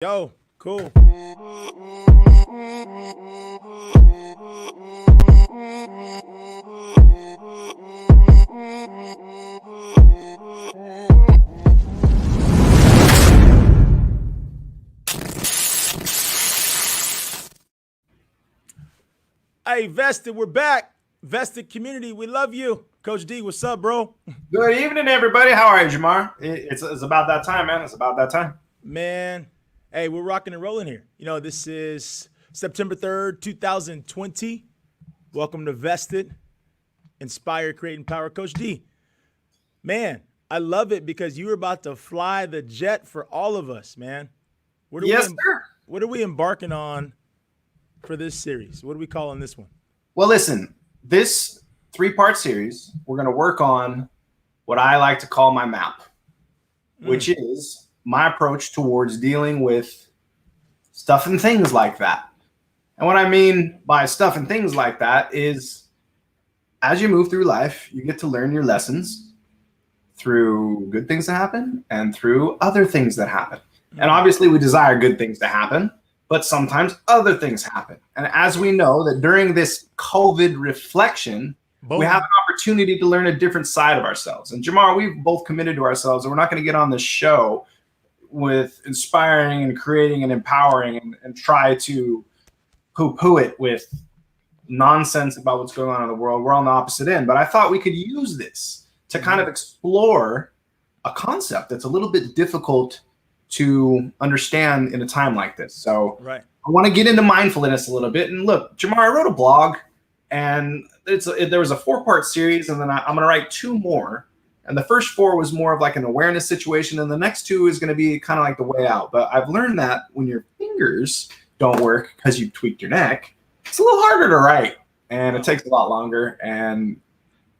Yo, cool. Hey, Vested, we're back. Vested community, we love you. Coach D, what's up, bro? Good evening, everybody. How are you, Jei'mar? It's about that time, man. It's about that time. Man, hey, we're rocking and rolling here. You know, this is September 3rd, 2020. Welcome to Vested, Inspire, Create, Empower. Coach D, man, I love it because you were about to fly the jet for all of us, man. What are Yes, we, sir. what are we embarking on for this series? What are we calling this one? Well, listen, this three-part series, we're going to work on what I like to call my map, which is my approach towards dealing with stuff and things like that. And what I mean by stuff and things like that is as you move through life, you get to learn your lessons through good things that happen and through other things that happen. And obviously we desire good things to happen, but sometimes other things happen. And as we know that during this COVID reflection, Boom. we have an opportunity to learn a different side of ourselves. And Jei'mar, we've both committed to ourselves that we're not going to get on this show with inspiring and creating and empowering and try to poo-poo it with nonsense about what's going on in the world. We're on the opposite end. But I thought we could use this to kind of explore a concept that's a little bit difficult to understand in a time like this. So Right. I want to get into mindfulness a little bit. And look, Jei'mar, I wrote a blog, and there was a 4-part series, and then I'm going to write 2 more. And the first 4 was more of like an awareness situation, and the next 2 is going to be kind of like the way out. But I've learned that when your fingers don't work because you tweaked your neck, it's a little harder to write, and it takes a lot longer. And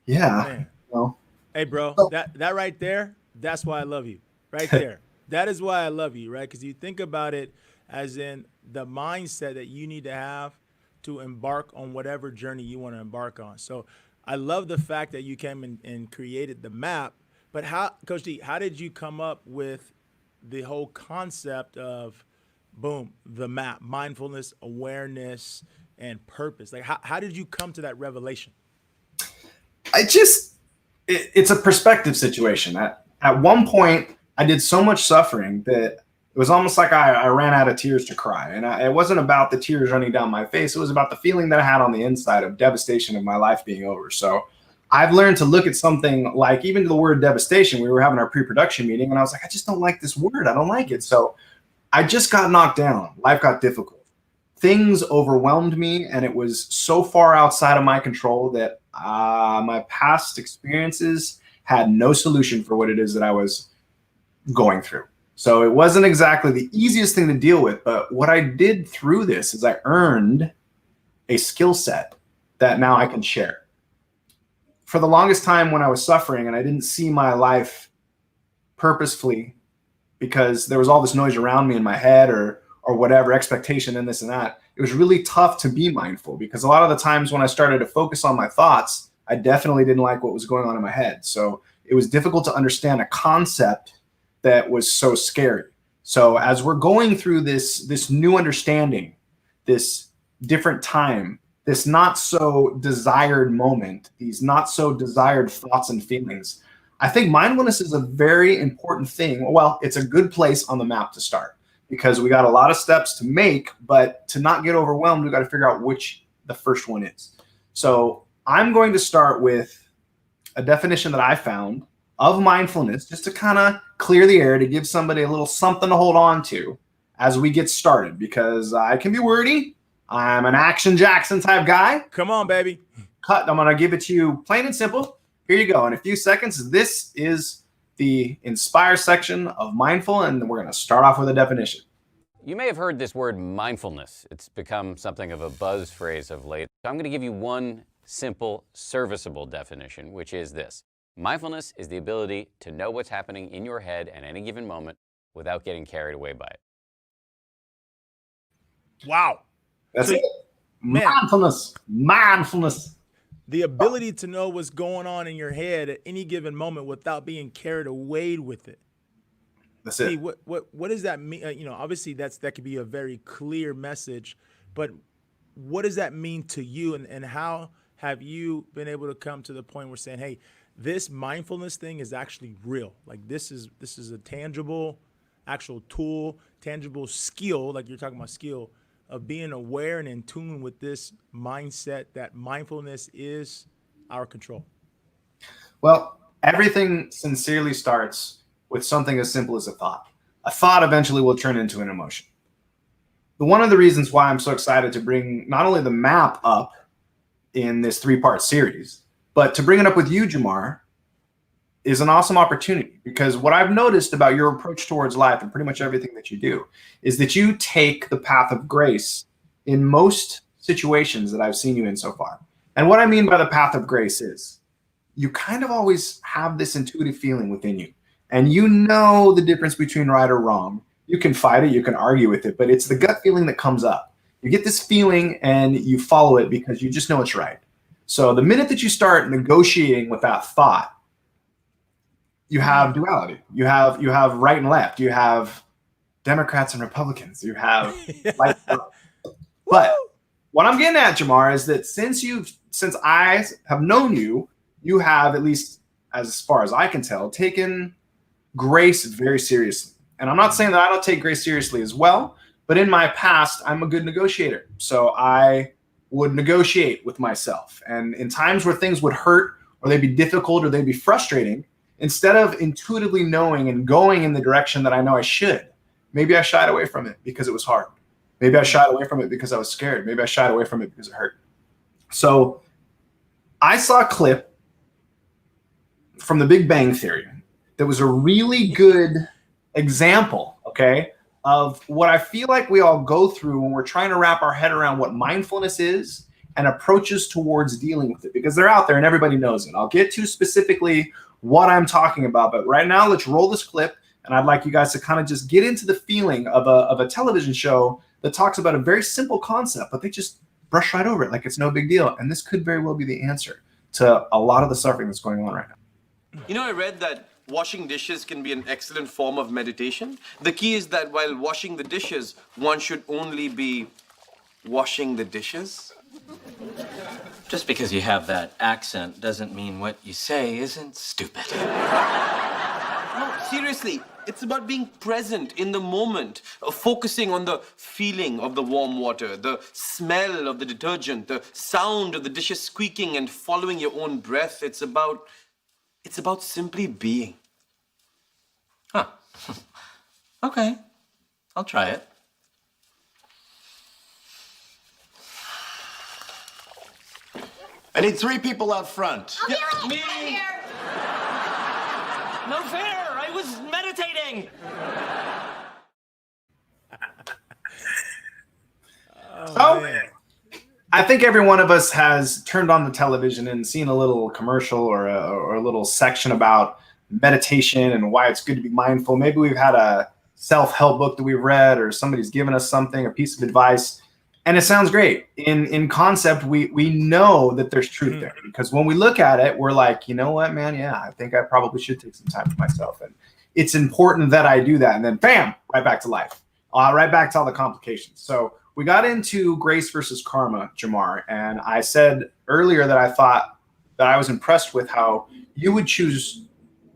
yeah, Man. well, Hey, bro, So- that right there, that's why I love you. Right there. That is why I love you, right? Because you think about it as in the mindset that you need to have to embark on whatever journey you want to embark on. So I love the fact that you came and created the map. But how, Coach D, how did you come up with the whole concept of, boom, the map, mindfulness, awareness, and purpose? Like, how did you come to that revelation? it's a perspective situation. At one point, I did so much suffering that it was almost like I ran out of tears to cry. And it wasn't about the tears running down my face. It was about the feeling that I had on the inside of devastation of my life being over. So I've learned to look at something like even the word devastation. We were having our pre-production meeting, and I was like, I just don't like this word. I don't like it. So I just got knocked down. Life got difficult. Things overwhelmed me, and it was so far outside of my control that my past experiences had no solution for what it is that I was going through. So it wasn't exactly the easiest thing to deal with, but what I did through this is I earned a skill set that now I can share. For the longest time when I was suffering and I didn't see my life purposefully because there was all this noise around me in my head or whatever, expectation and this and that, it was really tough to be mindful because a lot of the times when I started to focus on my thoughts, I definitely didn't like what was going on in my head. So it was difficult to understand a concept that was so scary. So as we're going through this new understanding, this different time, this not so desired moment, these not so desired thoughts and feelings, I think mindfulness is a very important thing. Well, it's a good place on the map to start because we got a lot of steps to make, but to not get overwhelmed, we got to figure out which the first one is. So I'm going to start with a definition that I found of mindfulness, just to kind of clear the air, to give somebody a little something to hold on to as we get started, because I can be wordy. I'm an Action Jackson type guy. Come on, baby. I'm going to give it to you plain and simple. Here you go. In a few seconds, this is the Inspire section of Mindful, and we're going to start off with a definition. You may have heard this word mindfulness. It's become something of a buzz phrase of late. So I'm going to give you one simple, serviceable definition, which is this. Mindfulness is the ability to know what's happening in your head at any given moment without getting carried away by it. Wow. That's So, it. man. Mindfulness. The ability to know what's going on in your head at any given moment without being carried away with it. That's D, it. what does that mean? Obviously that could be a very clear message, but what does that mean to you, and how have you been able to come to the point where saying, hey, this mindfulness thing is actually real? Like this is a tangible, actual tool, tangible skill, like you're talking about skill of being aware and in tune with this mindset that mindfulness is our control. Well, everything sincerely starts with something as simple as a thought. A thought eventually will turn into an emotion. One of the reasons why I'm so excited to bring not only the map up in this 3-part series, but to bring it up with you, Jei'mar, is an awesome opportunity, because what I've noticed about your approach towards life and pretty much everything that you do is that you take the path of grace in most situations that I've seen you in so far. And what I mean by the path of grace is you kind of always have this intuitive feeling within you, and you know the difference between right or wrong. You can fight it, you can argue with it, but it's the gut feeling that comes up. You get this feeling and you follow it because you just know it's right. So the minute that you start negotiating with that thought, you have duality. You have right and left. You have Democrats and Republicans. You have like, but what I'm getting at, Jei'mar, is that since I have known you, you have, at least as far as I can tell, taken grace very seriously. And I'm not saying that I don't take grace seriously as well, but in my past, I'm a good negotiator. So I would negotiate with myself. And in times where things would hurt or they'd be difficult or they'd be frustrating, instead of intuitively knowing and going in the direction that I know I should, maybe I shied away from it because it was hard. Maybe I shied away from it because I was scared. Maybe I shied away from it because it hurt. So I saw a clip from The Big Bang Theory that was a really good example, okay, of what I feel like we all go through when we're trying to wrap our head around what mindfulness is and approaches towards dealing with it, because they're out there and everybody knows it. I'll get to specifically what I'm talking about, but right now let's roll this clip, and I'd like you guys to kind of just get into the feeling of a television show that talks about a very simple concept, but they just brush right over it like it's no big deal. And this could very well be the answer to a lot of the suffering that's going on right now. You know, I read that washing dishes can be an excellent form of meditation. The key is that while washing the dishes, one should only be washing the dishes. Just because you have that accent doesn't mean what you say isn't stupid. No, seriously, it's about being present in the moment, focusing on the feeling of the warm water, the smell of the detergent, the sound of the dishes squeaking, and following your own breath. It's about simply being. Huh. Okay. I'll try it. I need 3 people out front. I'll do it. I'm here. No fair! I was meditating! So I think every one of us has turned on the television and seen a little commercial or a little section about meditation and why it's good to be mindful. Maybe we've had a self-help book that we've read, or somebody's given us something, a piece of advice, and it sounds great. In concept, we know that there's truth there, because when we look at it, we're like, you know what, man? Yeah, I think I probably should take some time for myself, and it's important that I do that. And then, bam, right back to life, right back to all the complications. So we got into grace versus karma, Jei'mar, and I said earlier that I thought that I was impressed with how you would choose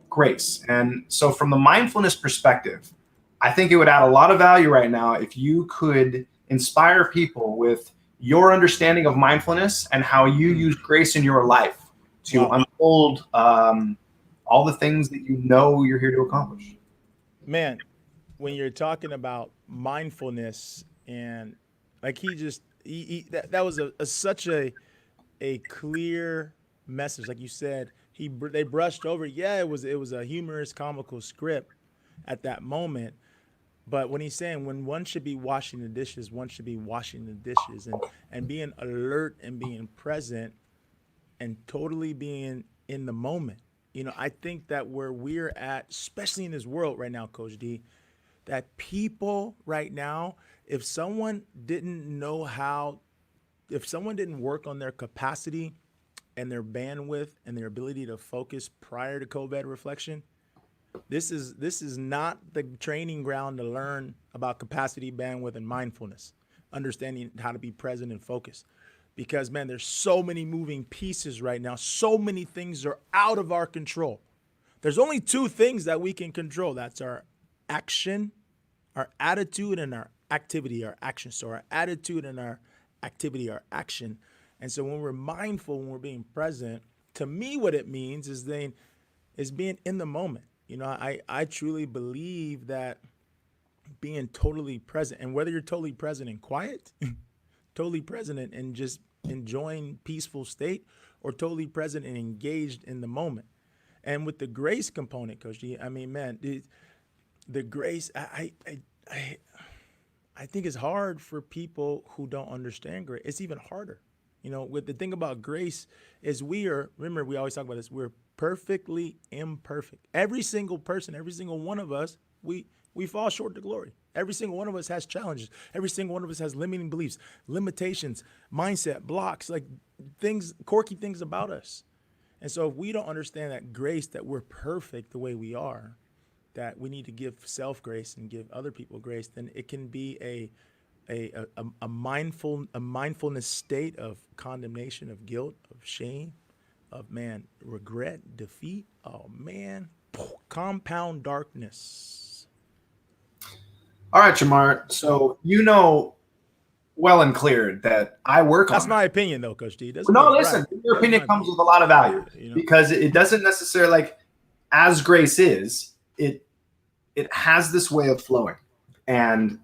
grace. And so from the mindfulness perspective, I think it would add a lot of value right now if you could inspire people with your understanding of mindfulness and how you use grace in your life to unfold all the things that you know you're here to accomplish. Man, when you're talking about mindfulness, and like that was such a clear message. Like you said, they brushed over. Yeah, it was a humorous, comical script at that moment. But when he's saying when one should be washing the dishes, one should be washing the dishes, and being alert and being present and totally being in the moment. I think that where we're at, especially in this world right now, Coach D, that people right now, if someone didn't work on their capacity and their bandwidth and their ability to focus prior to COVID reflection, This is not the training ground to learn about capacity, bandwidth, and mindfulness, understanding how to be present and focused. Because man, there's so many moving pieces right now. So many things are out of our control. There's only two things that we can control. That's our action, our attitude, and our activity, our action. So our attitude and our activity, our action. And so when we're mindful, when we're being present, to me, what it means is being in the moment. You know, I truly believe that being totally present, and whether you're totally present and quiet, totally present and just enjoying peaceful state, or totally present and engaged in the moment. And with the grace component, Coach G, I mean, man, the grace, I think it's hard for people who don't understand grace. It's even harder. You know, with the thing about grace is remember, we always talk about this, we're perfectly imperfect. Every single person, every single one of us, we fall short to glory. Every single one of us has challenges. Every single one of us has limiting beliefs, limitations, mindset, blocks, like things, quirky things about us. And so if we don't understand that grace, that we're perfect the way we are, that we need to give self grace and give other people grace, then it can be a mindfulness state of condemnation, of guilt, of shame, of man, regret, defeat. Oh man, compound darkness. All right, Jei'mar. So you know well and clear that I work on. That's my opinion, though, Coach D. No, listen, your opinion comes with a lot of value, because it doesn't necessarily, like, as grace is, it has this way of flowing. And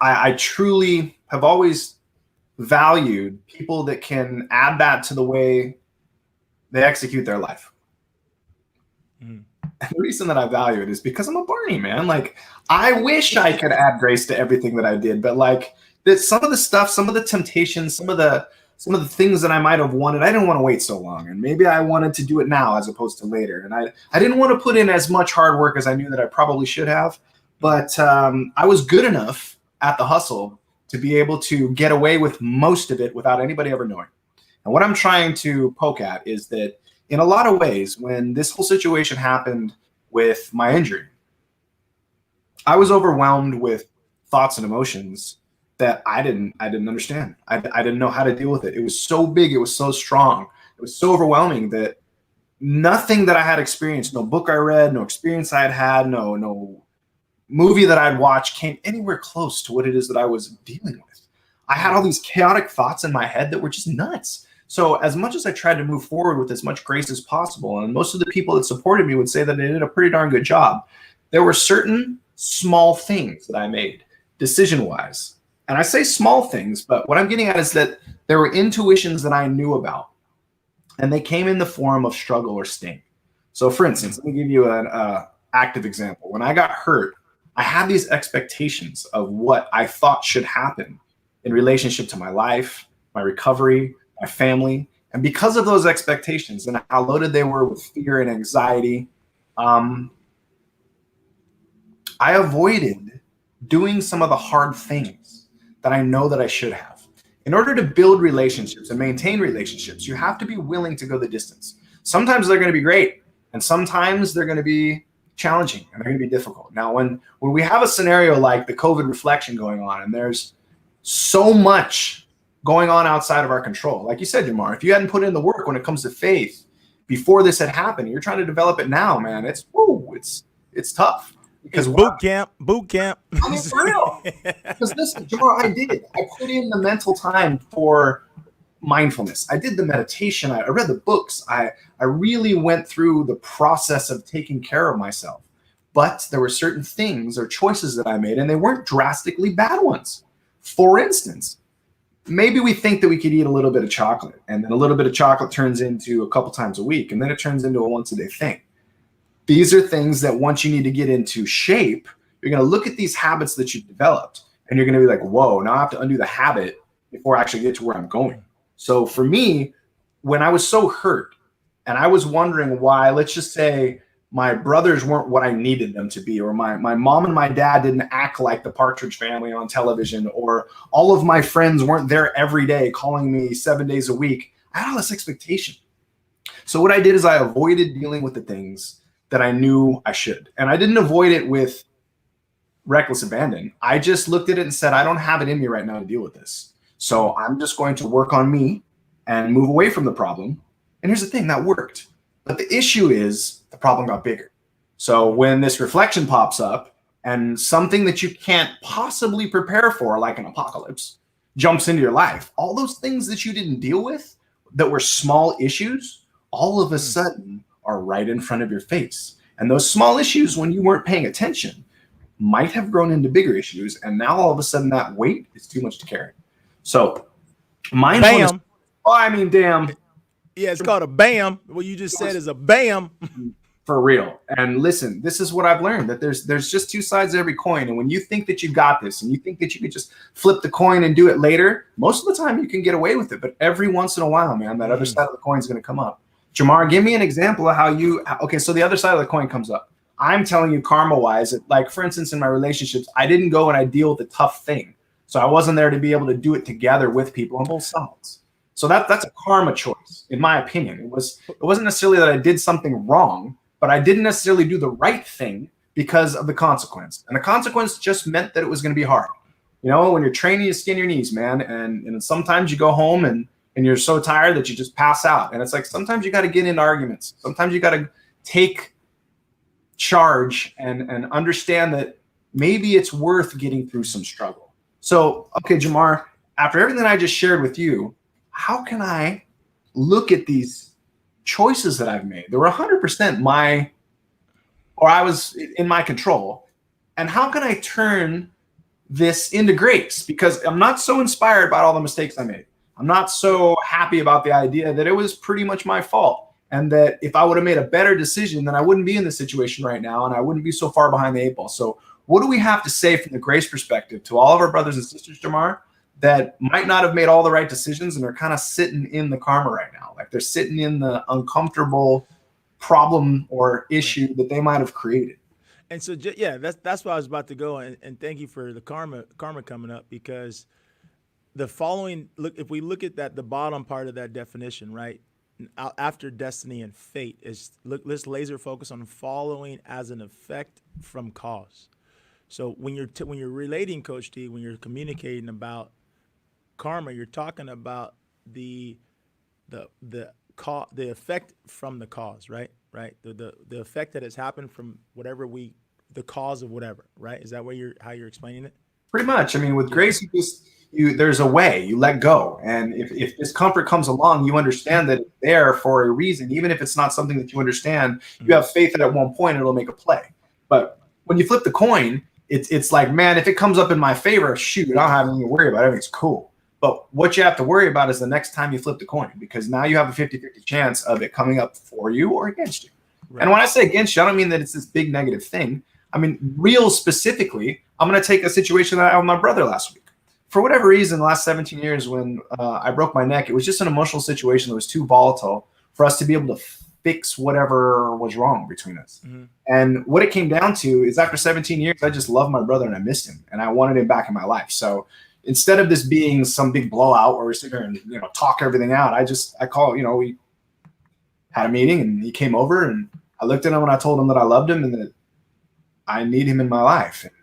I truly have always valued people that can add that to the way they execute their life. And the reason that I value it is because I'm a Barney, man. Like, I wish I could add grace to everything that I did, but like, that some of the stuff, some of the temptations, some of the things that I might have wanted, I didn't want to wait so long. And maybe I wanted to do it now as opposed to later. And I didn't want to put in as much hard work as I knew that I probably should have. But I was good enough at the hustle to be able to get away with most of it without anybody ever knowing. And what I'm trying to poke at is that in a lot of ways, when this whole situation happened with my injury, I was overwhelmed with thoughts and emotions that I didn't understand. I didn't know how to deal with it. It was so big. It was so strong. It was so overwhelming that nothing that I had experienced, no book I read, no experience I had, no movie that I'd watched came anywhere close to what it is that I was dealing with. I had all these chaotic thoughts in my head that were just nuts. So as much as I tried to move forward with as much grace as possible, and most of the people that supported me would say that I did a pretty darn good job, there were certain small things that I made decision-wise. And I say small things, but what I'm getting at is that there were intuitions that I knew about, and they came in the form of struggle or sting. So for instance, let me give you an active example. When I got hurt, I had these expectations of what I thought should happen in relationship to my life, my recovery, my family. And because of those expectations and how loaded they were with fear and anxiety, I avoided doing some of the hard things that I know that I should have. In order to build relationships and maintain relationships, you have to be willing to go the distance. Sometimes they're going to be great, and sometimes they're going to be challenging and they're going to be difficult. Now, when we have a scenario like the COVID reflection going on, and there's so much going on outside of our control, like you said, Jei'mar, if you hadn't put in the work when it comes to faith before this had happened, you're trying to develop it now, man. It's tough. Because boot camp. I mean, for real. Because listen, Jei'mar, I put in the mental time for mindfulness. I did the meditation. I read the books. I really went through the process of taking care of myself. But there were certain things or choices that I made, and they weren't drastically bad ones. For instance, maybe we think that we could eat a little bit of chocolate, and then a little bit of chocolate turns into a couple times a week, and then it turns into a once-a-day thing. These are things that once you need to get into shape, you're going to look at these habits that you've developed, and you're going to be like, whoa, now I have to undo the habit before I actually get to where I'm going. So for me, when I was so hurt and I was wondering why, let's just say my brothers weren't what I needed them to be, or my mom and my dad didn't act like the Partridge Family on television, or all of my friends weren't there every day calling me 7 days a week, I had all this expectation. So what I did is I avoided dealing with the things that I knew I should. And I didn't avoid it with reckless abandon. I just looked at it and said, I don't have it in me right now to deal with this. So I'm just going to work on me and move away from the problem. And here's the thing, that worked. But the issue is the problem got bigger. So when this reflection pops up and something that you can't possibly prepare for, like an apocalypse, jumps into your life, all those things that you didn't deal with that were small issues, all of a sudden are right in front of your face. And those small issues, when you weren't paying attention, might have grown into bigger issues. And now all of a sudden that weight is too much to carry. So mindfulness. Bam. Oh, I mean, damn. Yeah, it's called a bam. What you just said is a bam. For real. And listen, this is what I've learned, that there's just two sides to every coin. And when you think that you got this and you think that you could just flip the coin and do it later, most of the time you can get away with it. But every once in a while, man, that other side of the coin is going to come up. Jei'mar, give me an example of how okay, so the other side of the coin comes up. I'm telling you karma-wise, like for instance, in my relationships, I didn't go and I deal with a tough thing. So I wasn't there to be able to do it together with people on both sides. So that's a karma choice, in my opinion. It wasn't necessarily that I did something wrong, but I didn't necessarily do the right thing because of the consequence. And the consequence just meant that it was going to be hard. You know, when you're training, you skin your knees, man. And sometimes you go home and you're so tired that you just pass out. And it's like, sometimes you got to get into arguments. Sometimes you got to take charge and understand that maybe it's worth getting through some struggle. So, okay, Jei'mar, after everything I just shared with you, how can I look at these choices that I've made? They were 100% I was in my control. And how can I turn this into grace? Because I'm not so inspired by all the mistakes I made. I'm not so happy about the idea that it was pretty much my fault. And that if I would have made a better decision, then I wouldn't be in this situation right now. And I wouldn't be so far behind the 8 ball. So what do we have to say from the grace perspective to all of our brothers and sisters, Jei'mar, that might not have made all the right decisions and are kind of sitting in the karma right now? Like they're sitting in the uncomfortable problem or issue that they might have created. And so, yeah, that's what I was about to go. And thank you for the karma coming up, because the following, look, if we look at that, the bottom part of that definition, right? After destiny and fate is, let's laser focus on following as an effect from cause. So when you're relating, Coach D, when you're communicating about karma, you're talking about the effect from the cause, right? The effect that has happened from whatever the cause of whatever, right? Is that how you're explaining it? Pretty much. I mean, with grace, there's a way you let go. And if discomfort comes along, you understand that it's there for a reason. Even if it's not something that you understand, you have faith that at one point it'll make a play. But when you flip the coin, it's like, man, if it comes up in my favor, shoot, I don't have anything to worry about. Everything's cool. But what you have to worry about is the next time you flip the coin, because now you have a 50-50 chance of it coming up for you or against you. Right. And when I say against you, I don't mean that it's this big negative thing. I mean, real specifically, I'm going to take a situation that I had with my brother last week. For whatever reason, the last 17 years when I broke my neck, it was just an emotional situation that was too volatile for us to be able to fix whatever was wrong between us. Mm-hmm. And what it came down to is after 17 years, I just loved my brother and I missed him and I wanted him back in my life. So instead of this being some big blowout where we sit there and talk everything out, I call, we had a meeting and he came over and I looked at him and I told him that I loved him and that I need him in my life. And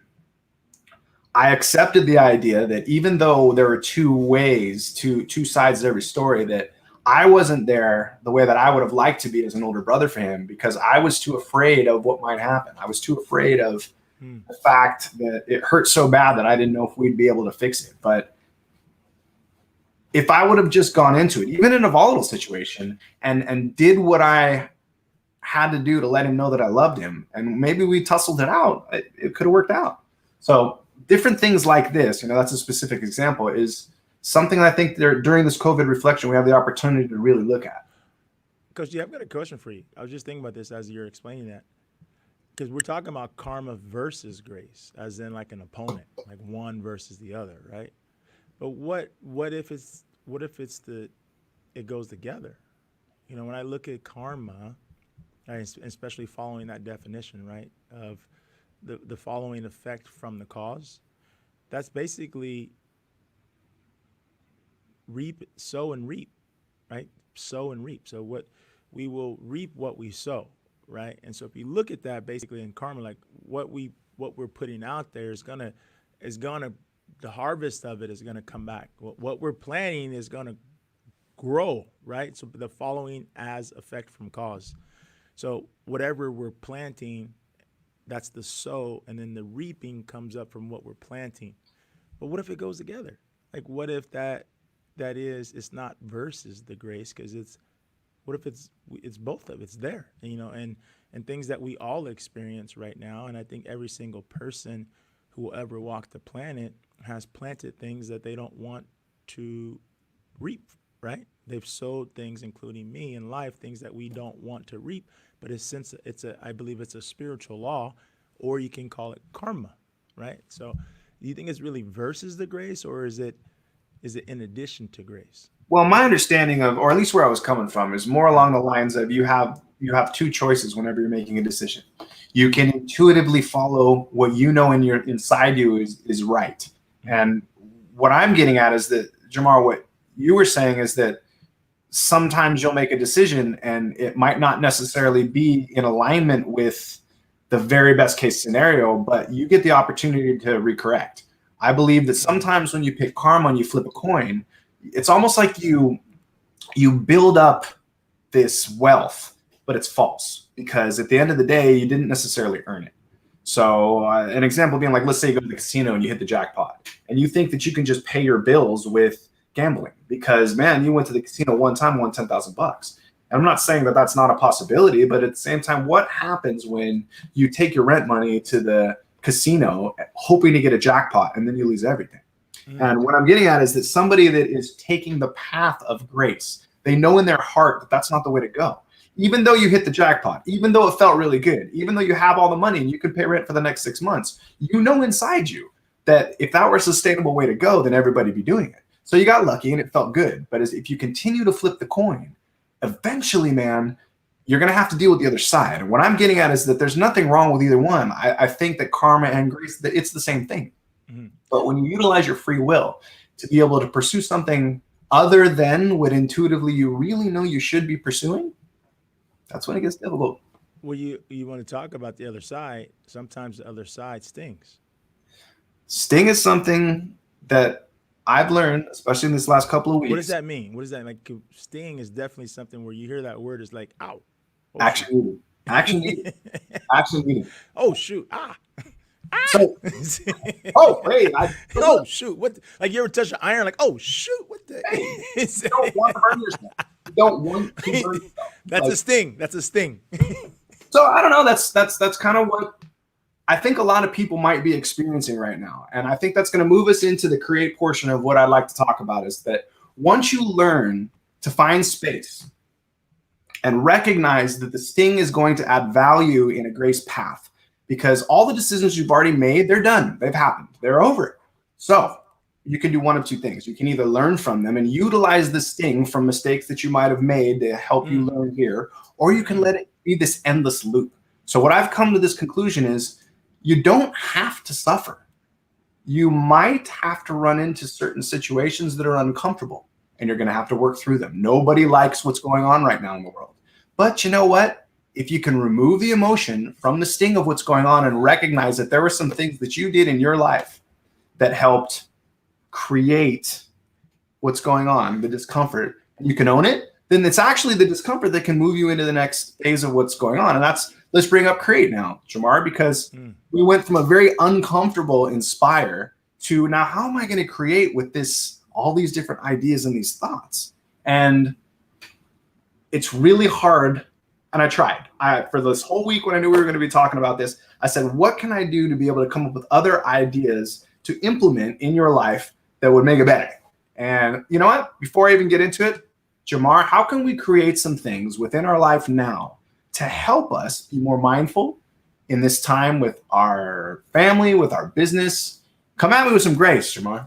I accepted the idea that even though there are two sides to every story, that I wasn't there the way that I would have liked to be as an older brother for him, because I was too afraid of what might happen. I was too afraid of the fact that it hurt so bad that I didn't know if we'd be able to fix it. But if I would have just gone into it, even in a volatile situation, and did what I had to do to let him know that I loved him, and maybe we tussled it out, it could have worked out. So different things like this, that's a specific example, is something I think during this COVID reflection, we have the opportunity to really look at. Coach, I've got a question for you. I was just thinking about this as you're explaining that, because we're talking about karma versus grace, as in like an opponent, like one versus the other, right? But what if it goes together? When I look at karma, especially following that definition, right, of the following effect from the cause, that's basically sow and reap, right? Sow and reap. So we will reap what we sow. right? And so if you look at that basically in karma, like what we're putting out there is gonna the harvest of it is gonna come back. What we're planting is gonna grow, right? So the following as effect from cause. So whatever we're planting, that's the sow, and then the reaping comes up from what we're planting. But what if it goes together? Like what if that is it's not versus the grace, because it's what if it's both of it's there, and things that we all experience right now, and I think every single person who will ever walk the planet has planted things that they don't want to reap, right? They've sowed things, including me in life, things that we don't want to reap, but I believe it's a spiritual law, or you can call it karma, right? So do you think it's really versus the grace, or is it in addition to grace? Well, my understanding of, or at least where I was coming from, is more along the lines of you have two choices whenever you're making a decision. You can intuitively follow what you know inside you is right. And what I'm getting at is that, Jei'mar, what you were saying is that sometimes you'll make a decision and it might not necessarily be in alignment with the very best case scenario, but you get the opportunity to recorrect. I believe that sometimes when you pick karma and you flip a coin, it's almost like you build up this wealth, but it's false, because at the end of the day, you didn't necessarily earn it. So an example being like, let's say you go to the casino and you hit the jackpot and you think that you can just pay your bills with gambling because, man, you went to the casino one time, won $10,000. And I'm not saying that that's not a possibility, but at the same time, what happens when you take your rent money to the casino hoping to get a jackpot and then you lose everything? And what I'm getting at is that somebody that is taking the path of grace, they know in their heart that that's not the way to go. Even though you hit the jackpot, even though it felt really good, even though you have all the money and you could pay rent for the next 6 months, you know inside you that if that were a sustainable way to go, then everybody'd be doing it. So you got lucky and it felt good. But if you continue to flip the coin, eventually, man, you're going to have to deal with the other side. And what I'm getting at is that there's nothing wrong with either one. I think that karma and grace, that it's the same thing. But when you utilize your free will to be able to pursue something other than what intuitively you really know you should be pursuing, that's when it gets difficult. Well, you want to talk about the other side. Sometimes the other side stings. Sting is something that I've learned, especially in this last couple of weeks. What does that mean? What does that like? Sting is definitely something where you hear that word, it's like, ow. Oh, Action needed. Action needed. Action needed. Oh shoot! Ah. So, oh, wait. Oh shoot! What? Like you ever touch an iron? Like, oh shoot! What the? You don't want to burn yourself. You don't want to burn yourself. That's a sting. That's a sting. So I don't know. That's kind of what I think a lot of people might be experiencing right now. And I think that's going to move us into the create portion of what I'd like to talk about, is that once you learn to find space and recognize that the sting is going to add value in a grace path, because all the decisions you've already made, they're done. They've happened. They're over. So you can do one of two things. You can either learn from them and utilize the sting from mistakes that you might have made to help you learn here, or you can let it be this endless loop. So what I've come to this conclusion is you don't have to suffer. You might have to run into certain situations that are uncomfortable, and you're going to have to work through them. Nobody likes what's going on right now in the world. But you know what? If you can remove the emotion from the sting of what's going on and recognize that there were some things that you did in your life that helped create what's going on, the discomfort, and you can own it, then it's actually the discomfort that can move you into the next phase of what's going on. And let's bring up create now, Jei'mar, because we went from a very uncomfortable inspire to now, how am I going to create with all these different ideas and these thoughts? And it's really hard. And I tried. For this whole week when I knew we were going to be talking about this, I said, what can I do to be able to come up with other ideas to implement in your life that would make it better? And you know what? Before I even get into it, Jei'mar, how can we create some things within our life now to help us be more mindful in this time with our family, with our business? Come at me with some grace, Jei'mar.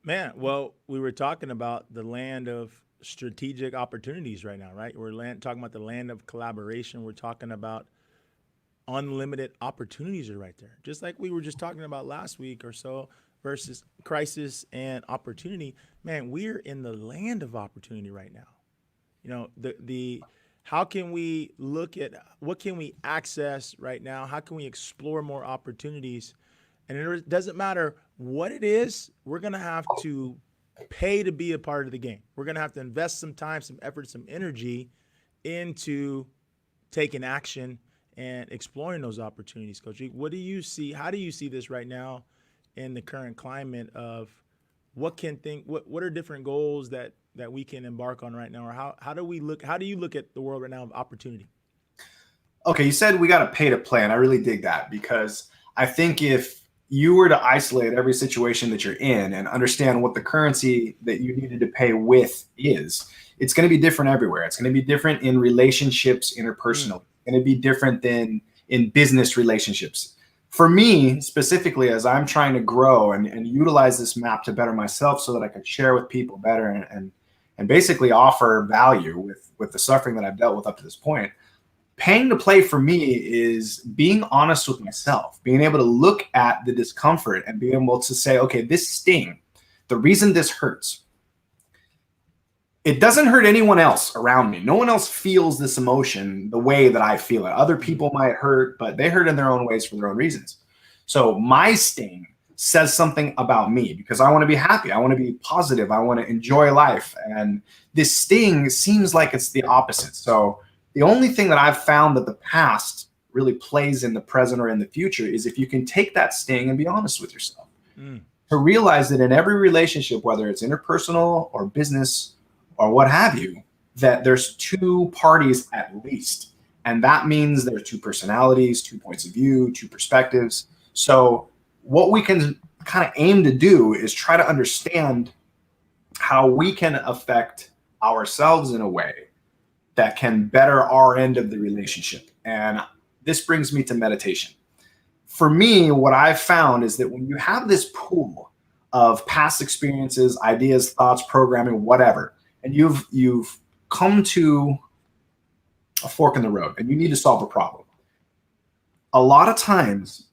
Man, well, we were talking about the land of strategic opportunities right now, right? We're talking about the land of collaboration. We're talking about unlimited opportunities are right there. Just like we were just talking about last week or so, versus crisis and opportunity. Man, we're in the land of opportunity right now. You know, how can we look at what can we access right now? How can we explore more opportunities? And it doesn't matter what it is, we're going to have to pay to be a part of the game. We're going to have to invest some time, some effort, some energy into taking action and exploring those opportunities. Coach, what do you see? How do you see this right now in the current climate of what are different goals that we can embark on right now? Or how do you look at the world right now of opportunity? Okay, you said we got to pay to play, and I really dig that, because I think if you were to isolate every situation that you're in and understand what the currency that you needed to pay with is, it's going to be different everywhere. It's going to be different in relationships, interpersonal. It's going to be different than in business relationships. For me, specifically, as I'm trying to grow and utilize this map to better myself so that I can share with people better and basically offer value with the suffering that I've dealt with up to this point, paying to play for me is being honest with myself, being able to look at the discomfort and being able to say, okay, this sting, the reason this hurts, it doesn't hurt anyone else around me. No one else feels this emotion the way that I feel it. Other people might hurt, but they hurt in their own ways for their own reasons. So my sting says something about me because I want to be happy. I want to be positive. I want to enjoy life. And this sting seems like it's the opposite. So the only thing that I've found that the past really plays in the present or in the future is if you can take that sting and be honest with yourself. To realize that in every relationship, whether it's interpersonal or business or what have you, that there's two parties at least. And that means there's two personalities, 2 points of view, 2 perspectives. So what we can kind of aim to do is try to understand how we can affect ourselves in a way that can better our end of the relationship. And this brings me to meditation. For me, what I've found is that when you have this pool of past experiences, ideas, thoughts, programming, whatever, and you've come to a fork in the road and you need to solve a problem, a lot of times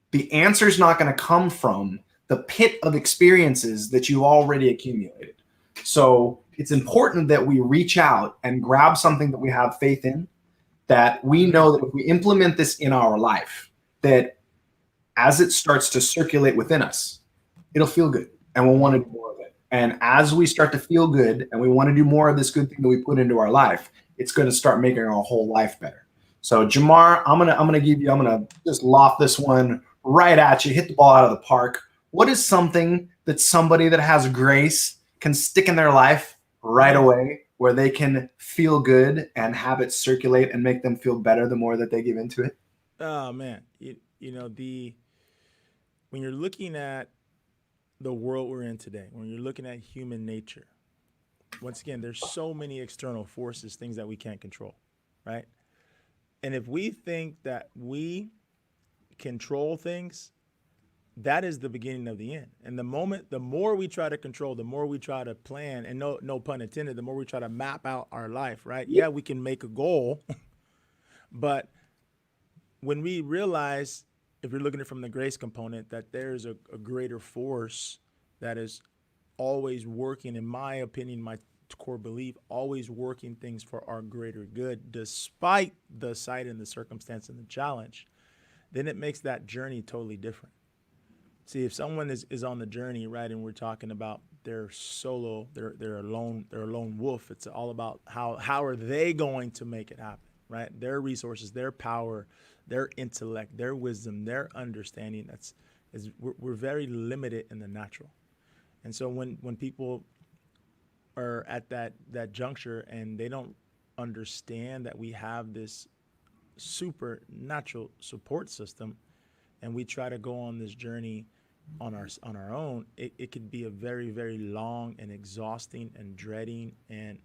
the answer is not going to come from the pit of experiences that you've already accumulated. So it's important that we reach out and grab something that we have faith in, that we know that if we implement this in our life, that as it starts to circulate within us, it'll feel good and we'll want to do more of it. And as we start to feel good and we want to do more of this good thing that we put into our life, it's going to start making our whole life better. So Jei'mar, I'm gonna just loft this one right at you, hit the ball out of the park. What is something that somebody that has grace can stick in their life right away where they can feel good and have it circulate and make them feel better the more that they give into it? Oh man, when you're looking at the world we're in today, when you're looking at human nature, once again, there's so many external forces, things that we can't control, right? And if we think that we control things, that is the beginning of the end. And the more we try to control, the more we try to plan, and no pun intended, the more we try to map out our life, right? Yeah, we can make a goal, but when we realize, if you're looking at it from the grace component, that there's a greater force that is always working, in my opinion, my core belief, always working things for our greater good, despite the sight and the circumstance and the challenge, then it makes that journey totally different. See, if someone is on the journey, right, and we're talking about they're solo, they're a lone wolf, it's all about how are they going to make it happen, right? Their resources, their power, their intellect, their wisdom, their understanding, we're very limited in the natural. And so when people are at that juncture and they don't understand that we have this supernatural support system, and we try to go on this journey on our own, it could be a very, very long and exhausting and dreading and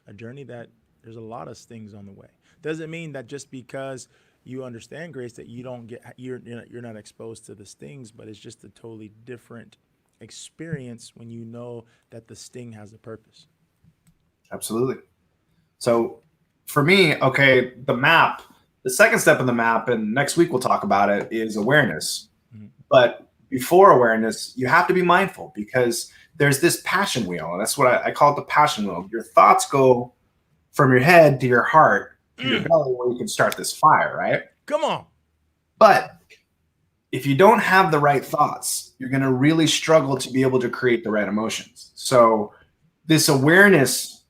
a journey that there's a lot of things on the way. Doesn't mean that just because you understand grace that you're not exposed to the stings, but it's just a totally different experience when you know that the sting has a purpose. Absolutely. So for me, okay, the second step in the map, and next week we'll talk about it, is awareness. Mm-hmm. But before awareness, you have to be mindful, because there's this passion wheel, and that's what I call it, the passion wheel. Your thoughts go from your head to your heart to your belly where you can start this fire, right? Come on. But if you don't have the right thoughts, you're going to really struggle to be able to create the right emotions. So this awareness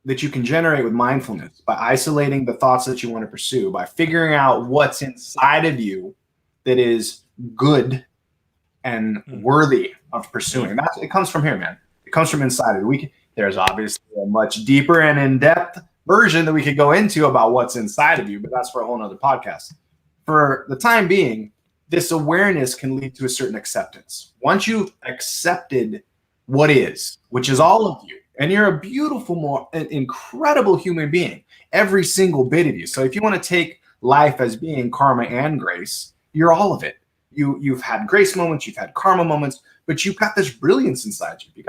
that you can generate with mindfulness by isolating the thoughts that you want to pursue, by figuring out what's inside of you that is good and worthy of pursuing. It comes from here, man. It comes from inside of you. There's obviously a much deeper and in-depth version that we could go into about what's inside of you, but that's for a whole nother podcast. For the time being, this awareness can lead to a certain acceptance. Once you've accepted what is, which is all of you, and you're a beautiful, incredible human being, every single bit of you. So if you want to take life as being karma and grace, you're all of it. You've had grace moments, you've had karma moments, but you've got this brilliance inside you.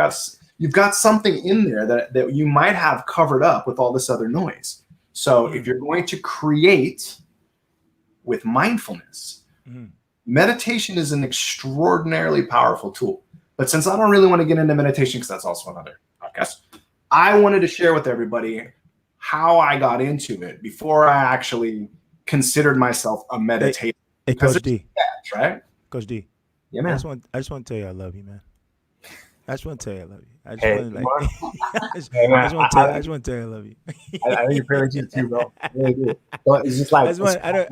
You've got something in there that you might have covered up with all this other noise. So if you're going to create with mindfulness, meditation is an extraordinarily powerful tool. But since I don't really want to get into meditation, because that's also another podcast, I wanted to share with everybody how I got into it before I actually considered myself a meditator. Hey, Coach D. That's right. Coach D. Yeah, man. I just want to tell you I love you, man. I just want to tell you I love you. I just Hey, want to come on. I just want to tell you I love you. I think you're pretty good too, bro. I really do. So it's just like I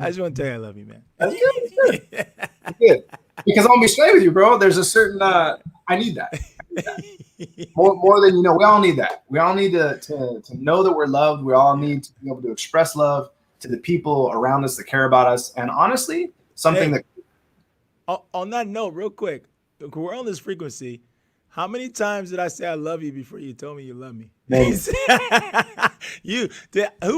just want to tell you I love you, man. That's good. That's good. Because I'm gonna be straight with you, bro. There's a certain I need that. More than you know. We all need that. We all need to know that we're loved. We all need to be able to express love to the people around us that care about us. And honestly, something that on that note, real quick, we're on this frequency. How many times did I say I love you before you told me you love me? Who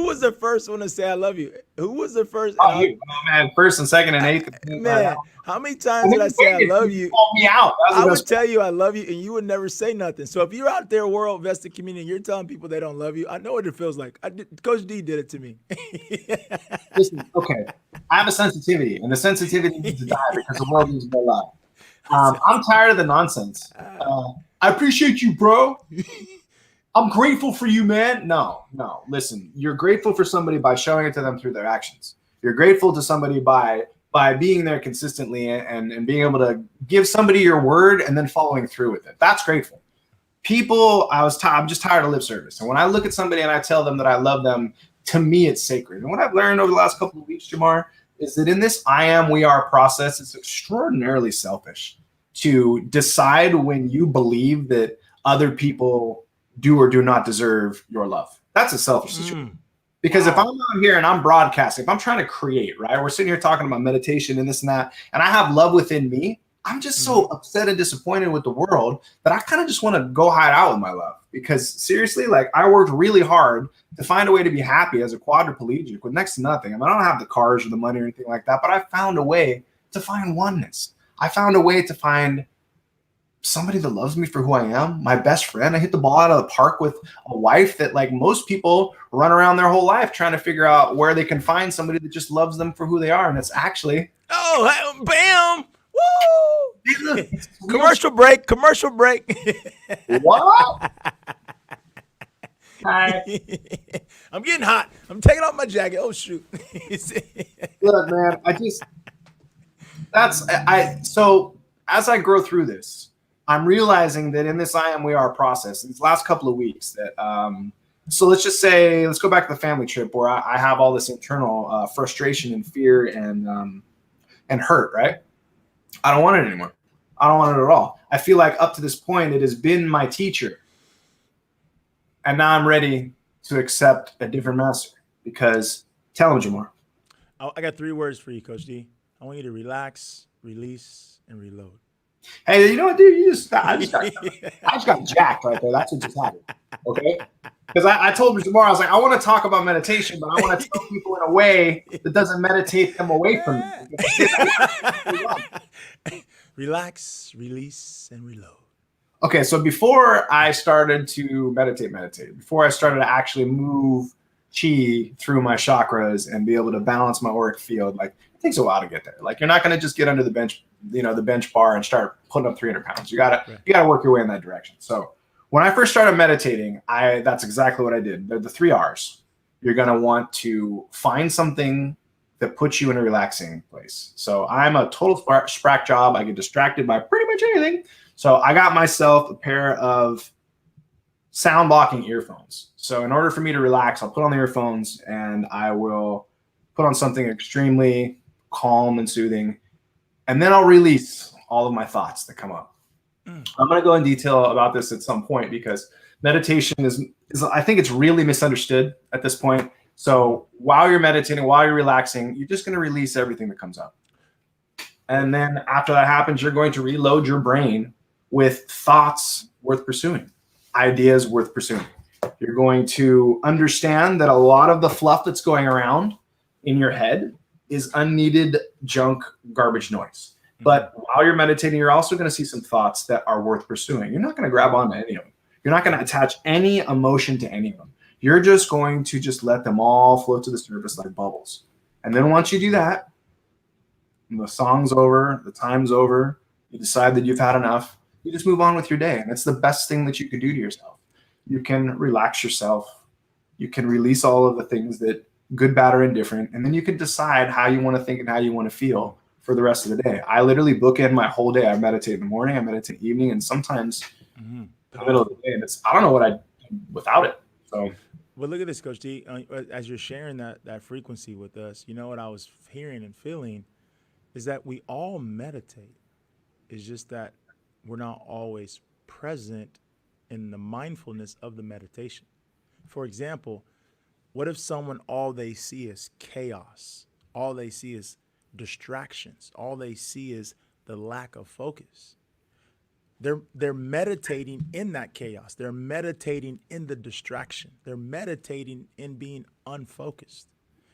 was the first one to say I love you? Who was the first? Oh, you, man, first and second and eighth. Man, how many times did I say I love you? Call me out. I would tell you I love you, and you would never say nothing. So if you're out there, world vested community, and you're telling people they don't love you, I know what it feels like. Coach D did it to me. Listen, okay, I have a sensitivity, and the sensitivity needs to die because the world needs more love. I'm tired of the nonsense. I appreciate you, bro. I'm grateful for you, man. No. Listen, you're grateful for somebody by showing it to them through their actions. You're grateful to somebody by being there consistently and being able to give somebody your word and then following through with it. That's grateful. People, I'm just tired of lip service. And when I look at somebody and I tell them that I love them, to me, it's sacred. And what I've learned over the last couple of weeks, Jei'mar, is that in this I am, we are process, it's extraordinarily selfish to decide when you believe that other people do or do not deserve your love. That's a selfish situation. Because if I'm out here and I'm broadcasting, if I'm trying to create, right? We're sitting here talking about meditation and this and that, and I have love within me, I'm just so upset and disappointed with the world that I kind of just want to go hide out with my love. Because seriously, like I worked really hard to find a way to be happy as a quadriplegic with next to nothing. I mean, I don't have the cars or the money or anything like that, but I found a way to find oneness. I found a way to find somebody that loves me for who I am, my best friend. I hit the ball out of the park with a wife that, like most people, run around their whole life trying to figure out where they can find somebody that just loves them for who they are. And it's actually... Oh, bam! Woo! Commercial break. What? Hi. I'm getting hot. I'm taking off my jacket. Oh, shoot. Look, man, so as I grow through this, I'm realizing that in this I am, we are process, these last couple of weeks that, so let's go back to the family trip where I have all this internal frustration and fear and hurt, right? I don't want it anymore. I don't want it at all. I feel like up to this point, it has been my teacher. And now I'm ready to accept a different master because tell him, Jei'mar. I got 3 words for you, Coach D. I want you to relax, release, and reload. Hey, you know what, dude? I just got jacked right there. That's what just happened. Okay? Because I told Jei'mar, I was like, I want to talk about meditation, but I want to tell people in a way that doesn't meditate them away from me. Relax, release, and reload. Okay, so before I started to meditate, before I started to actually move chi through my chakras and be able to balance my auric field, like it takes a while to get there. Like you're not going to just get under the bench, the bench bar and start putting up 300 pounds. You gotta work your way in that direction. So when I first started meditating, that's exactly what I did. They're the 3 R's: you're going to want to find something that puts you in a relaxing place. So I'm a total sprack job. I get distracted by pretty much anything. So I got myself a pair of sound blocking earphones. So in order for me to relax, I'll put on the earphones and I will put on something extremely calm and soothing. And then I'll release all of my thoughts that come up. I'm going to go in detail about this at some point because meditation is I think it's really misunderstood at this point. So while you're meditating, while you're relaxing, you're just going to release everything that comes up. And then after that happens, you're going to reload your brain with thoughts worth pursuing, ideas worth pursuing. You're going to understand that a lot of the fluff that's going around in your head is unneeded junk, garbage noise. But while you're meditating, you're also going to see some thoughts that are worth pursuing. You're not going to grab onto any of them. You're not going to attach any emotion to any of them. You're just going to just let them all float to the surface like bubbles. And then once you do that, the song's over, the time's over, you decide that you've had enough, you just move on with your day. And it's the best thing that you could do to yourself. You can relax yourself. You can release all of the things that good, bad, or indifferent. And then you can decide how you want to think and how you want to feel for the rest of the day. I literally bookend my whole day. I meditate in the morning, I meditate in the evening, and sometimes in the middle of the day. And I don't know what I'd do without it. So, well, look at this, Coach D. As you're sharing that frequency with us, you know what I was hearing and feeling is that we all meditate. It's just that we're not always present in the mindfulness of the meditation. For example, what if someone, all they see is chaos? All they see is distractions. All they see is the lack of focus. They're meditating in that chaos. They're meditating in the distraction. They're meditating in being unfocused.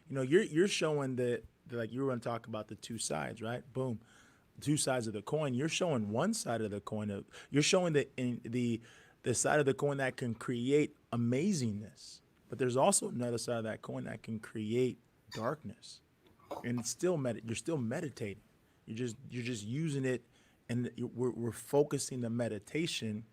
You know, you're showing that, like you were going to talk about the two sides, right? Boom, two sides of the coin. You're showing one side of the coin. You're showing the side of the coin that can create amazingness, but there's also another side of that coin that can create darkness. And it's still you're still meditating. You're just using it, and we're focusing the meditation.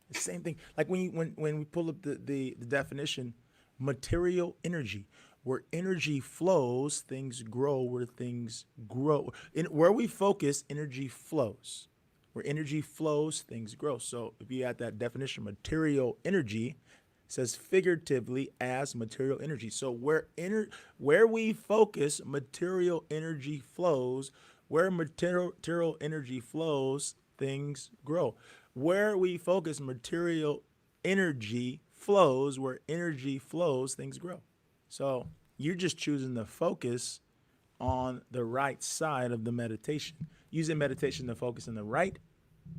The same thing, like when we pull up the definition, material energy. Where energy flows, things grow. Where things grow, where we focus, energy flows. Where energy flows, things grow. So if you add that definition, material energy, says figuratively as material energy. So where we focus, material energy flows. Where material energy flows, things grow. Where we focus, material energy flows. Where energy flows, things grow. So you're just choosing to focus on the right side of the meditation, using meditation to focus in the right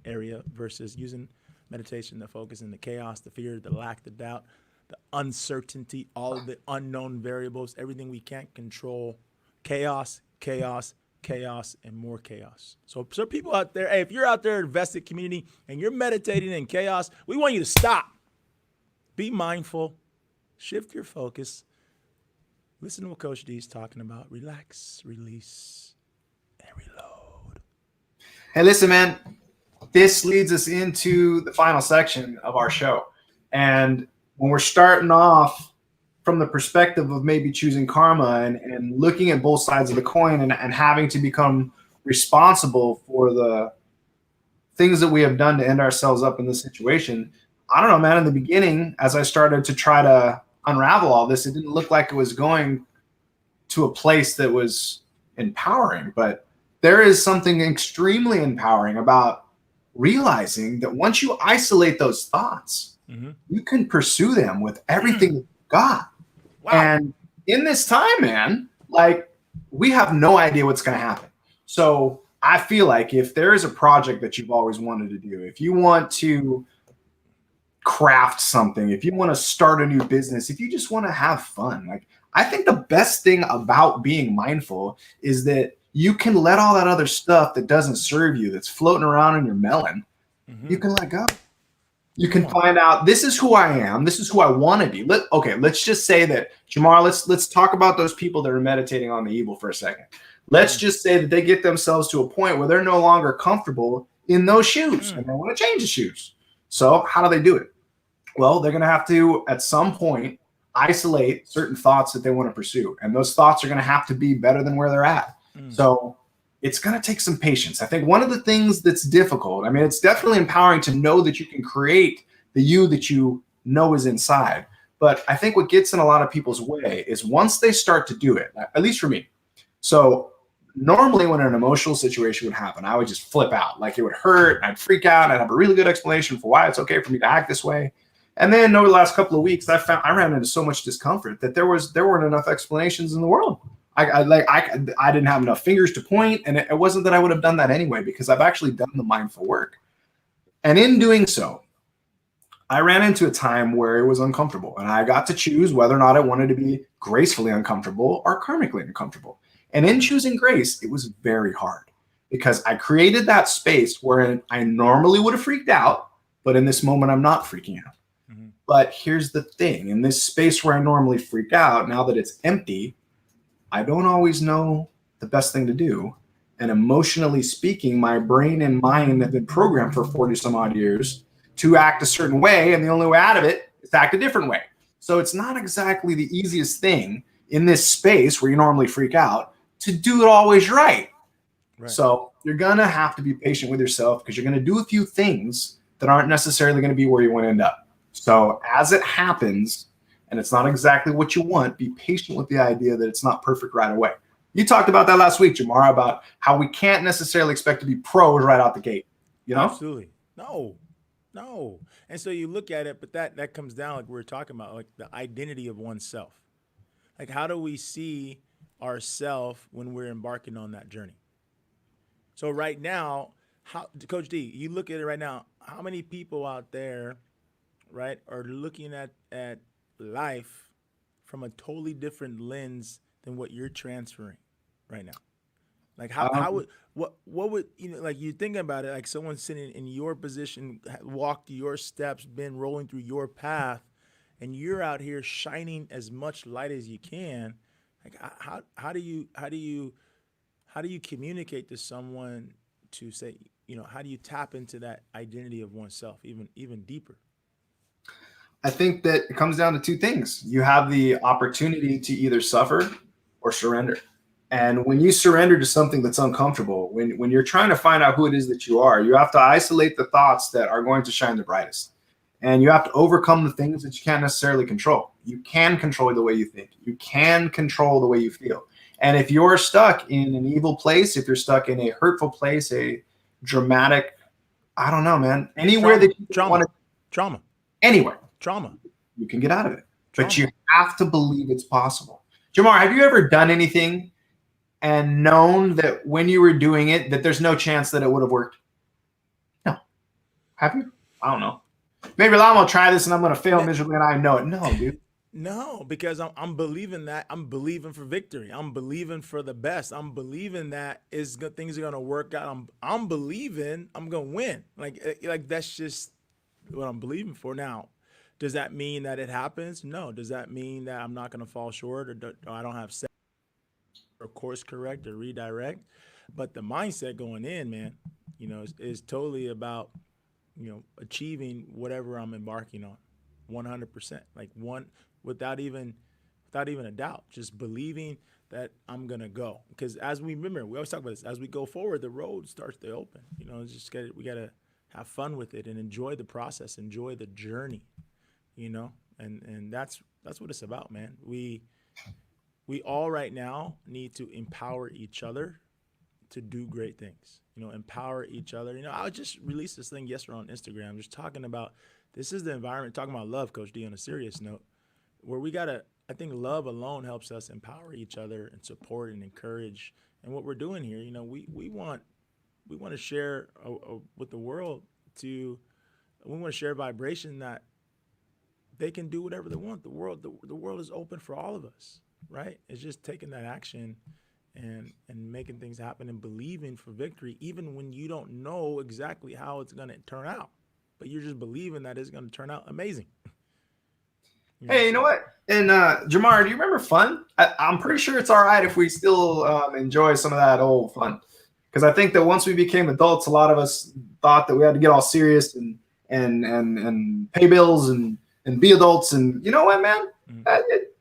area versus using meditation to focus in the chaos, the fear, the lack, the doubt, the uncertainty, all of the unknown variables, everything we can't control, chaos, and more chaos. So people out there, hey, if you're out there, invested community, and you're meditating in chaos, we want you to stop. Be mindful, shift your focus, listen to what Coach D is talking about, relax, release, and reload. hey, listen, man, this leads us into the final section of our show. And when we're starting off from the perspective of maybe choosing karma and looking at both sides of the coin and having to become responsible for the things that we have done to end ourselves up in this situation, I don't know, man, in the beginning, as I started to try to unravel all this, it didn't look like it was going to a place that was empowering. But there is something extremely empowering about realizing that once you isolate those thoughts, you can pursue them with everything you've got. Wow. And in this time, man, like, we have no idea what's going to happen. So I feel like if there is a project that you've always wanted to do, if you want to craft something, if you want to start a new business, if you just want to have fun, like, I think the best thing about being mindful is that you can let all that other stuff that doesn't serve you, that's floating around in your melon, you can let go. You can find out, this is who I am. This is who I want to be. Let's just say that, Jei'mar, let's talk about those people that are meditating on the evil for a second. Let's just say that they get themselves to a point where they're no longer comfortable in those shoes and they want to change the shoes. So how do they do it? Well, they're going to have to, at some point, isolate certain thoughts that they want to pursue. And those thoughts are going to have to be better than where they're at. So it's going to take some patience. I think one of the things that's difficult, I mean, it's definitely empowering to know that you can create the you that you know is inside. But I think what gets in a lot of people's way is once they start to do it, at least for me. So normally when an emotional situation would happen, I would just flip out. Like it would hurt, and I'd freak out, and I'd have a really good explanation for why it's okay for me to act this way. And then over the last couple of weeks, I ran into so much discomfort that there weren't enough explanations in the world. I didn't have enough fingers to point, and it wasn't that I would have done that anyway, because I've actually done the mindful work. And in doing so, I ran into a time where it was uncomfortable, and I got to choose whether or not I wanted to be gracefully uncomfortable or karmically uncomfortable. And in choosing grace, it was very hard because I created that space where I normally would have freaked out, but in this moment, I'm not freaking out. But here's the thing, in this space where I normally freak out, now that it's empty, I don't always know the best thing to do. And emotionally speaking, my brain and mind have been programmed for 40 some odd years to act a certain way. And the only way out of it is to act a different way. So it's not exactly the easiest thing in this space where you normally freak out to do it always right. So you're going to have to be patient with yourself because you're going to do a few things that aren't necessarily going to be where you want to end up. So as it happens, and it's not exactly what you want, be patient with the idea that it's not perfect right away. You talked about that last week, Jei'mar, about how we can't necessarily expect to be pros right out the gate. You know? Absolutely. No. And so you look at it, but that comes down, like we were talking about, like the identity of oneself. Like how do we see ourselves when we're embarking on that journey? So right now, Coach D, you look at it right now, how many people out there, right, are looking at life from a totally different lens than what you're transferring right now? Like what would, like you think about it, like someone sitting in your position, walked your steps, been rolling through your path, and you're out here shining as much light as you can. Like how do you communicate to someone to say, how do you tap into that identity of oneself even deeper? I think that it comes down to two things. You have the opportunity to either suffer or surrender. And when you surrender to something that's uncomfortable, when you're trying to find out who it is that you are, you have to isolate the thoughts that are going to shine the brightest. And you have to overcome the things that you can't necessarily control. You can control the way you think. You can control the way you feel. And if you're stuck in an evil place, if you're stuck in a hurtful place, a dramatic, I don't know, man, anywhere that you want to, anywhere. Trauma. You can get out of it. But you have to believe it's possible. Jei'mar, have you ever done anything and known that when you were doing it, that there's no chance that it would have worked? No. Have you? I don't know. Maybe I'm going to try this and I'm going to fail miserably and I know it. No, dude. No, because I'm believing that. I'm believing for victory. I'm believing for the best. I'm believing that things are going to work out. I'm believing I'm going to win. Like that's just what I'm believing for now. Does that mean that it happens? No. Does that mean that I'm not going to fall short or I don't have set or course correct or redirect? But the mindset going in, man, is totally about, achieving whatever I'm embarking on 100%. Like without even a doubt, just believing that I'm going to go. Because we always talk about this, as we go forward, the road starts to open. We got to have fun with it and enjoy the process, enjoy the journey. And that's what it's about, man. We all right now need to empower each other to do great things, empower each other. I just released this thing yesterday on Instagram, just talking about, this is the environment, talking about love, Coach D, on a serious note, where I think love alone helps us empower each other and support and encourage. And what we're doing here, we want to share with the world we want to share vibration that they can do whatever they want. The world is open for all of us, right? It's just taking that action and making things happen and believing for victory, even when you don't know exactly how it's going to turn out, but you're just believing that it's going to turn out amazing. Hey, you know what? And Jei'mar, do you remember fun? I'm pretty sure it's all right if we still enjoy some of that old fun, because I think that once we became adults, a lot of us thought that we had to get all serious and pay bills and and be adults. And you know what, man?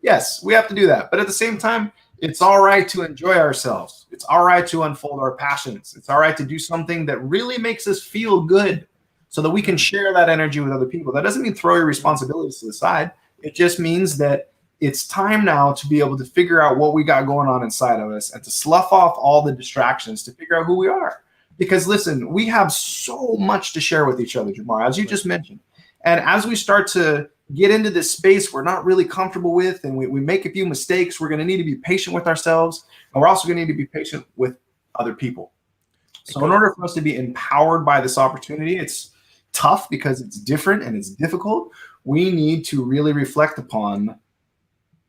Yes, we have to do that. But at the same time, it's all right to enjoy ourselves. It's all right to unfold our passions. It's all right to do something that really makes us feel good so that we can share that energy with other people. That doesn't mean throw your responsibilities to the side. It just means that it's time now to be able to figure out what we got going on inside of us and to slough off all the distractions to figure out who we are. Because listen, we have so much to share with each other, Jei'mar, as you just mentioned. And as we start to get into this space we're not really comfortable with, and we make a few mistakes, we're going to need to be patient with ourselves. And we're also going to need to be patient with other people. So in order for us to be empowered by this opportunity, it's tough because it's different and it's difficult. We need to really reflect upon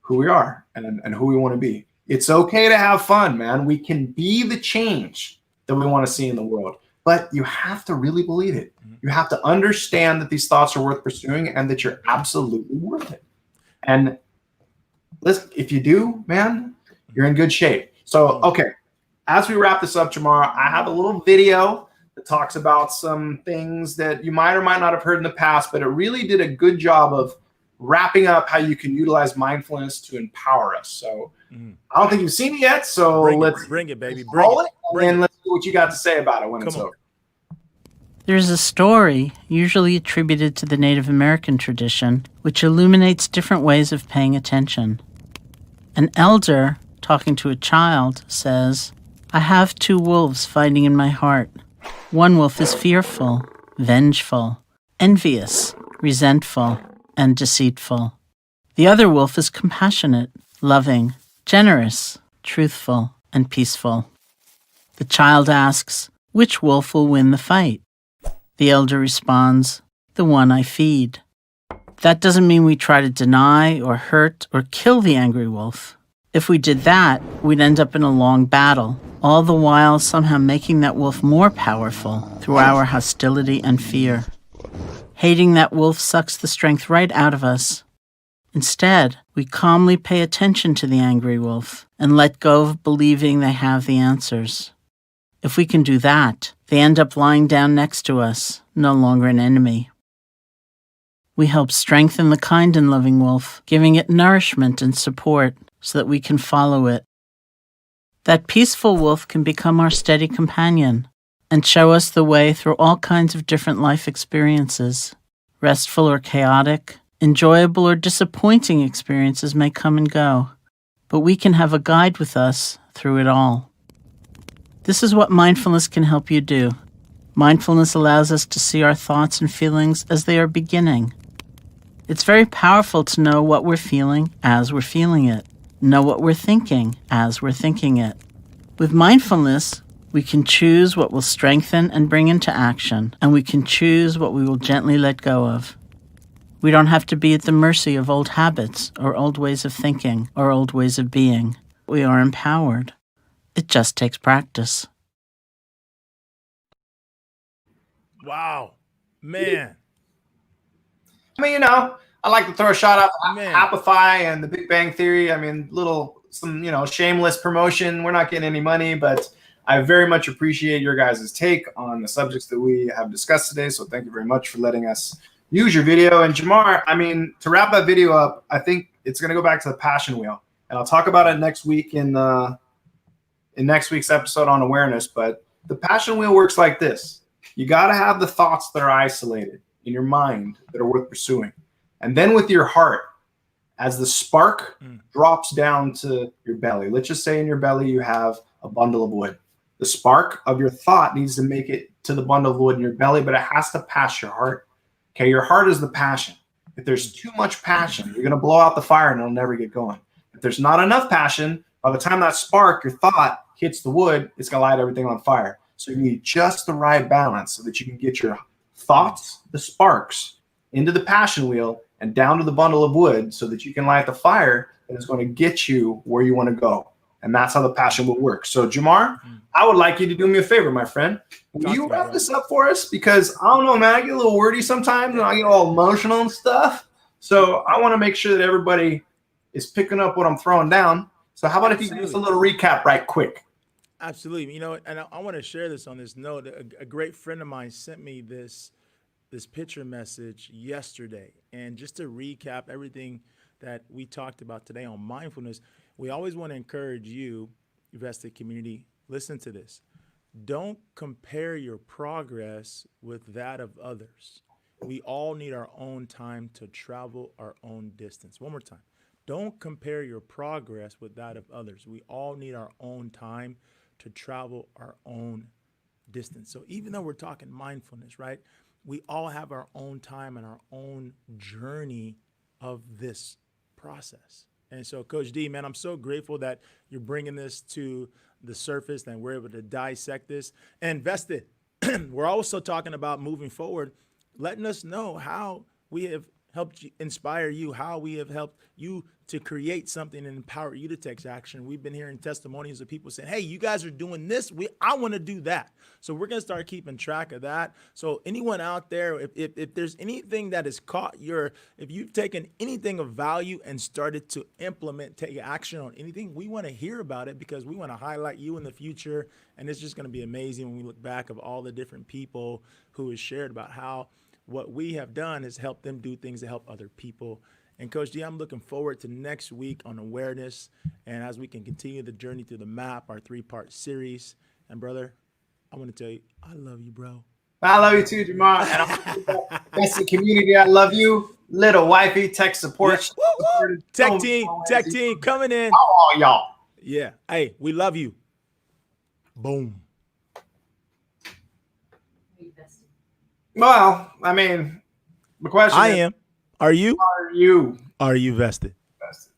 who we are and who we want to be. It's okay to have fun, man. We can be the change that we want to see in the world, but you have to really believe it. You have to understand that these thoughts are worth pursuing and that you're absolutely worth it. And listen, if you do, man, you're in good shape. So, okay, as we wrap this up, Jei'mar, I have a little video that talks about some things that you might or might not have heard in the past, but it really did a good job of wrapping up how you can utilize mindfulness to empower us. So I don't think you've seen it yet, so let's bring it, baby. Roll it, and let's see what you got to say about it when it's over. There's a story, usually attributed to the Native American tradition, which illuminates different ways of paying attention. An elder, talking to a child, says, "I have two wolves fighting in my heart. One wolf is fearful, vengeful, envious, resentful, and deceitful. The other wolf is compassionate, loving, generous, truthful, and peaceful." The child asks, "Which wolf will win the fight?" The elder responds, "The one I feed." That doesn't mean we try to deny or hurt or kill the angry wolf. If we did that, we'd end up in a long battle, all the while somehow making that wolf more powerful through our hostility and fear. Hating that wolf sucks the strength right out of us. Instead, we calmly pay attention to the angry wolf and let go of believing they have the answers. If we can do that, they end up lying down next to us, no longer an enemy. We help strengthen the kind and loving wolf, giving it nourishment and support so that we can follow it. That peaceful wolf can become our steady companion and show us the way through all kinds of different life experiences. Restful or chaotic, enjoyable or disappointing experiences may come and go, but we can have a guide with us through it all. This is what mindfulness can help you do. Mindfulness allows us to see our thoughts and feelings as they are beginning. It's very powerful to know what we're feeling as we're feeling it, know what we're thinking as we're thinking it. With mindfulness, we can choose what will strengthen and bring into action, and we can choose what we will gently let go of. We don't have to be at the mercy of old habits or old ways of thinking or old ways of being. We are empowered. It just takes practice. Wow, man. I mean, I like to throw a shot out Appify and the Big Bang Theory. I mean, some shameless promotion. We're not getting any money, but I very much appreciate your guys' take on the subjects that we have discussed today. So thank you very much for letting us use your video. And Jei'mar, I mean, to wrap that video up, I think it's going to go back to the passion wheel. And I'll talk about it next week in next week's episode on awareness. But the passion wheel works like this. You got to have the thoughts that are isolated in your mind that are worth pursuing. And then with your heart, as the spark drops down to your belly, let's just say in your belly you have a bundle of wood. The spark of your thought needs to make it to the bundle of wood in your belly, but it has to pass your heart. Okay, your heart is the passion. If there's too much passion, you're going to blow out the fire and it'll never get going. If there's not enough passion, by the time that spark, your thought, hits the wood, it's going to light everything on fire. So you need just the right balance so that you can get your thoughts, the sparks, into the passion wheel and down to the bundle of wood so that you can light the fire that is going to get you where you want to go. And that's how the passion will work. So, Jei'mar, I would like you to do me a favor, my friend. Will you wrap this up for us? Because I don't know, man, I get a little wordy sometimes and I get all emotional and stuff. So I want to make sure that everybody is picking up what I'm throwing down. So how about if you give us a little recap right quick? Absolutely. And I want to share this on this note. A great friend of mine sent me this this picture message yesterday. And just to recap everything that we talked about today on mindfulness, we always want to encourage you, vested community, listen to this. Don't compare your progress with that of others. We all need our own time to travel our own distance. One more time. Don't compare your progress with that of others. We all need our own time to travel our own distance. So even though we're talking mindfulness, right? We all have our own time and our own journey of this process. And so, Coach D, man, I'm so grateful that you're bringing this to the surface and we're able to dissect this. And Vested, we're also talking about moving forward, letting us know how we have helped inspire you, how we have helped you to create something and empower you to take action. We've been hearing testimonies of people saying, hey, you guys are doing this. I want to do that. So we're going to start keeping track of that. So anyone out there, if there's anything that has caught if you've taken anything of value and started to implement, take action on anything, we want to hear about it because we want to highlight you in the future. And it's just going to be amazing when we look back of all the different people who has shared about how what we have done is help them do things to help other people. And Coach D, I'm looking forward to next week on awareness and as we can continue the journey through the MAP, our 3-part series. And brother, I want to tell you, I love you, bro. I love you too, Jei'mar. And that's the community. I love you. Little wifey, tech support. Yeah. Tech team coming in. Oh, y'all. Yeah. Hey, we love you. Boom. Well, I mean, the question I am. Are you? Are you Are you vested? vested?